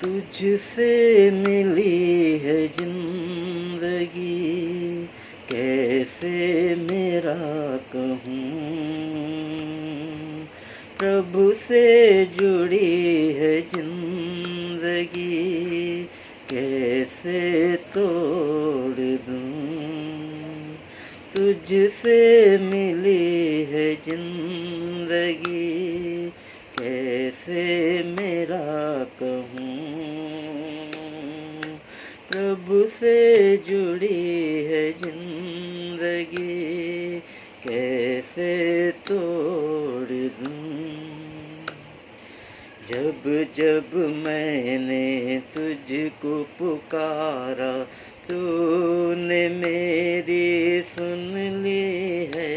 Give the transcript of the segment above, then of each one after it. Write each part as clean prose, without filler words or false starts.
तुझसे मिली है जिंदगी, कैसे मेरा कहूँ। प्रभु से जुड़ी है जिंदगी, कैसे तोड़ दूँ। तुझसे मिली है जिंदगी, कैसे मेरा कहूँ। प्रभु से जुड़ी है जिंदगी, कैसे तोड़ दूँ। जब जब मैंने तुझको पुकारा, तूने मेरी सुन ली है।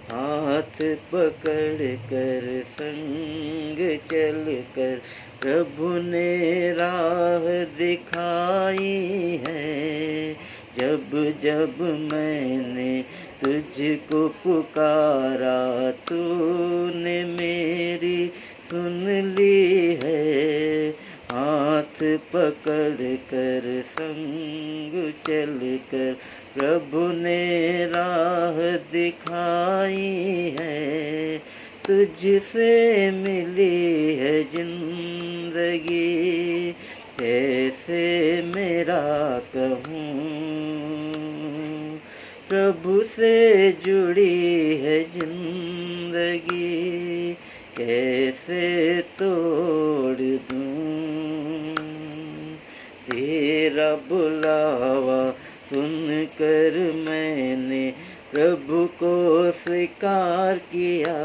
हाथ पकड़ कर संग चल कर प्रभु ने राह दिखाई है। जब जब मैंने तुझको पुकारा, तूने मेरी सुन ली है। हाथ पकड़ कर संग चल कर प्रभु ने राह दिखाई है। तुझसे मिली है जिंदगी, कैसे मेरा कहूँ। प्रभु से जुड़ी है जिंदगी, कैसे तोड़ दूँ। तेरा बुलावा सुनकर मैंने प्रभु को स्वीकार किया।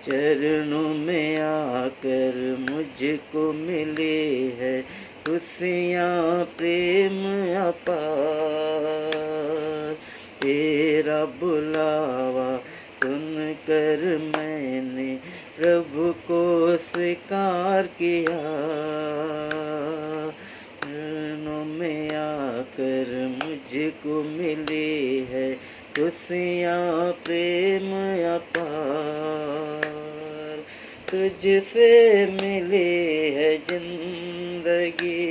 चरणों में आकर मुझको मिले है खुशियाँ प्रेम अपार। तेरा बुलावा सुनकर मैंने प्रभु को स्वीकार किया। चरणों में आकर मुझको मिले है खुशियाँ प्रेम अपार। तुझसे मिली है जिंदगी,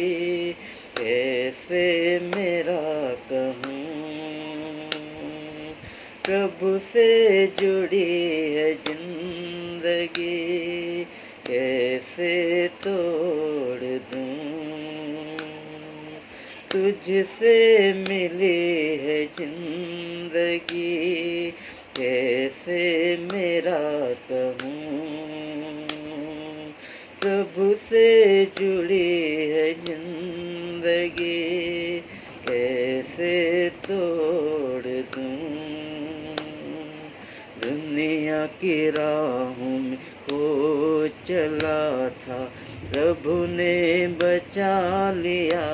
कैसे मेरा कहूँ। प्रभु से जुड़ी है जिंदगी, कैसे तोड़ दूँ। तुझसे मिली है जिंदगी, कैसे मेरा कहूँ। प्रभु से जुड़ी है जिंदगी, कैसे तोड़ दूँ। दुनिया की राहों में खो चला था, प्रभु ने बचा लिया।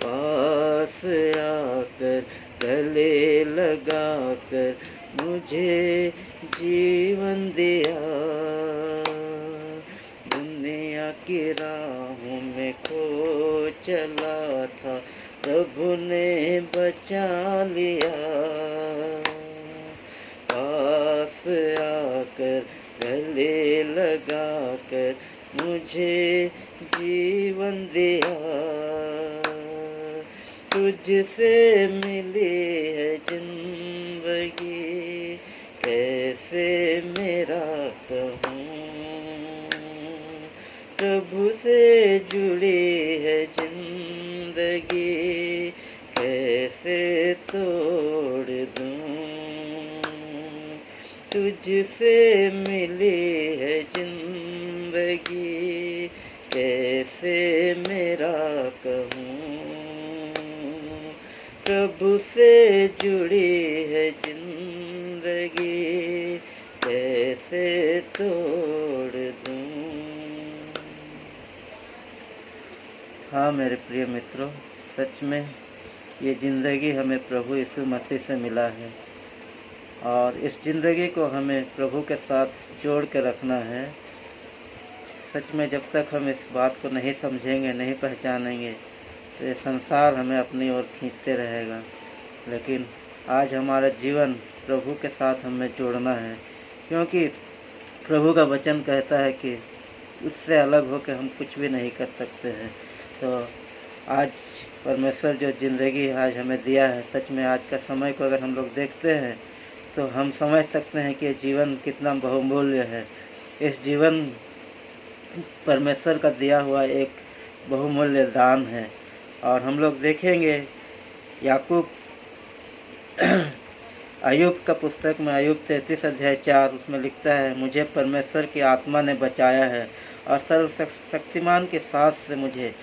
पास आकर गले लगाकर मुझे जीवन दिया। दुनिया की राहों में खो चला था, प्रभु ने बचा लिया। पास आकर गले लगाकर मुझे जीवन दिया। तुझसे मिली है जिंदगी, कैसे मेरा कहूँ। प्रभु से जुड़ी है जिंदगी, कैसे तोड़ दूँ। तुझसे मिली है जिंदगी, कैसे मेरा कहूँ। प्रभु से जुड़ी है जिंदगी, कैसे तोड़ दूँ। हाँ मेरे प्रिय मित्रों, सच में ये ज़िंदगी हमें प्रभु यीशु मसीह से मिला है और इस ज़िंदगी को हमें प्रभु के साथ जोड़ के रखना है। सच में जब तक हम इस बात को नहीं समझेंगे, नहीं पहचानेंगे, तो ये संसार हमें अपनी ओर खींचते रहेगा। लेकिन आज हमारा जीवन प्रभु के साथ हमें जोड़ना है, क्योंकि प्रभु का वचन कहता है कि उससे अलग होकर हम कुछ भी नहीं कर सकते हैं। तो आज परमेश्वर जो ज़िंदगी आज हमें दिया है, सच में आज का समय को अगर हम लोग देखते हैं तो हम समझ सकते हैं कि जीवन कितना बहुमूल्य है। इस जीवन परमेश्वर का दिया हुआ एक बहुमूल्य दान है। और हम लोग देखेंगे याकूब अय्यूब का पुस्तक में अय्यूब 33 अध्याय 4 उसमें लिखता है, मुझे परमेश्वर की आत्मा ने बचाया है और सर्वशक्तिमान के साथ से मुझे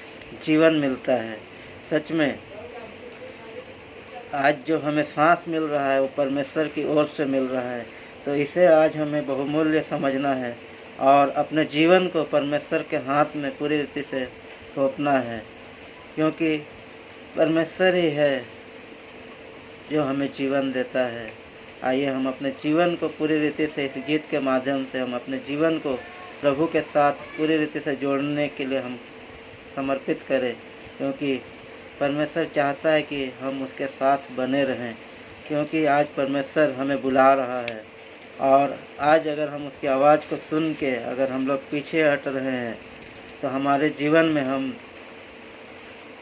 जीवन मिलता है। सच में आज जो हमें सांस मिल रहा है वो परमेश्वर की ओर से मिल रहा है। तो इसे आज हमें बहुमूल्य समझना है और अपने जीवन को परमेश्वर के हाथ में पूरी रीति से सौंपना है, क्योंकि परमेश्वर ही है जो हमें जीवन देता है। आइए हम अपने जीवन को पूरी रीति से इस गीत के माध्यम से हम अपने जीवन को प्रभु के साथ पूरी रीति से जोड़ने के लिए हम समर्पित करें, क्योंकि परमेश्वर चाहता है कि हम उसके साथ बने रहें। क्योंकि आज परमेश्वर हमें बुला रहा है और आज अगर हम उसकी आवाज़ को सुन के अगर हम लोग पीछे हट रहे हैं तो हमारे जीवन में हम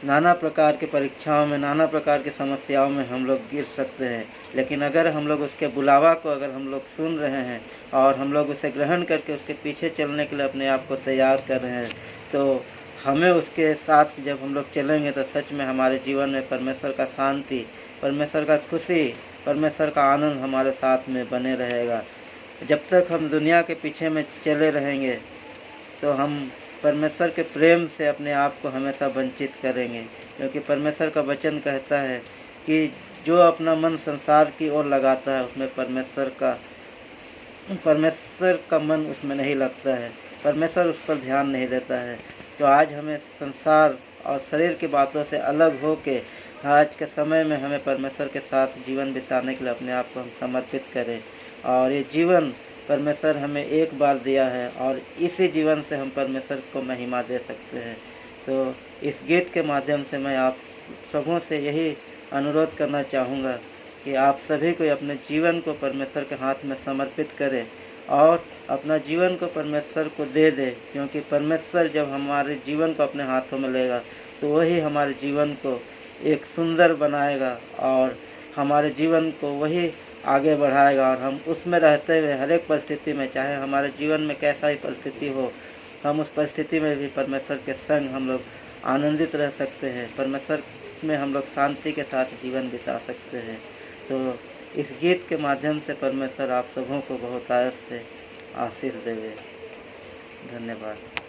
नाना प्रकार की परीक्षाओं में, नाना प्रकार की समस्याओं में हम लोग गिर सकते हैं। लेकिन अगर हम लोग उसके बुलावा को अगर हम लोग सुन रहे हैं और हम लोग उसे ग्रहण करके उसके पीछे चलने के लिए अपने आप को तैयार कर रहे हैं, तो हमें उसके साथ जब हम लोग चलेंगे तो सच में हमारे जीवन में परमेश्वर का शांति, परमेश्वर का खुशी, परमेश्वर का आनंद हमारे साथ में बने रहेगा। जब तक हम दुनिया के पीछे में चले रहेंगे तो हम परमेश्वर के प्रेम से अपने आप को हमेशा वंचित करेंगे, क्योंकि परमेश्वर का वचन कहता है कि जो अपना मन संसार की ओर लगाता है उसमें परमेश्वर का मन उसमें नहीं लगता है, परमेश्वर उस पर ध्यान नहीं देता है। तो आज हमें संसार और शरीर की बातों से अलग होके आज के समय में हमें परमेश्वर के साथ जीवन बिताने के लिए अपने आप को हम समर्पित करें। और ये जीवन परमेश्वर हमें एक बार दिया है और इसी जीवन से हम परमेश्वर को महिमा दे सकते हैं। तो इस गीत के माध्यम से मैं आप सबों से यही अनुरोध करना चाहूँगा कि आप सभी को अपने जीवन को परमेश्वर के हाथ में समर्पित करें और अपना जीवन को परमेश्वर को दे दे, क्योंकि परमेश्वर जब हमारे जीवन को अपने हाथों में लेगा तो वही हमारे जीवन को एक सुंदर बनाएगा और हमारे जीवन को वही आगे बढ़ाएगा। और हम उसमें रहते हुए हर एक परिस्थिति में, चाहे हमारे जीवन में कैसा ही परिस्थिति हो, हम उस परिस्थिति में भी परमेश्वर के संग हम लोग आनंदित रह सकते हैं, परमेश्वर में हम लोग शांति के साथ जीवन बिता सकते हैं। तो इस गीत के माध्यम से परमेश्वर आप सबों को बहुत आयत से आशीष देवे। धन्यवाद।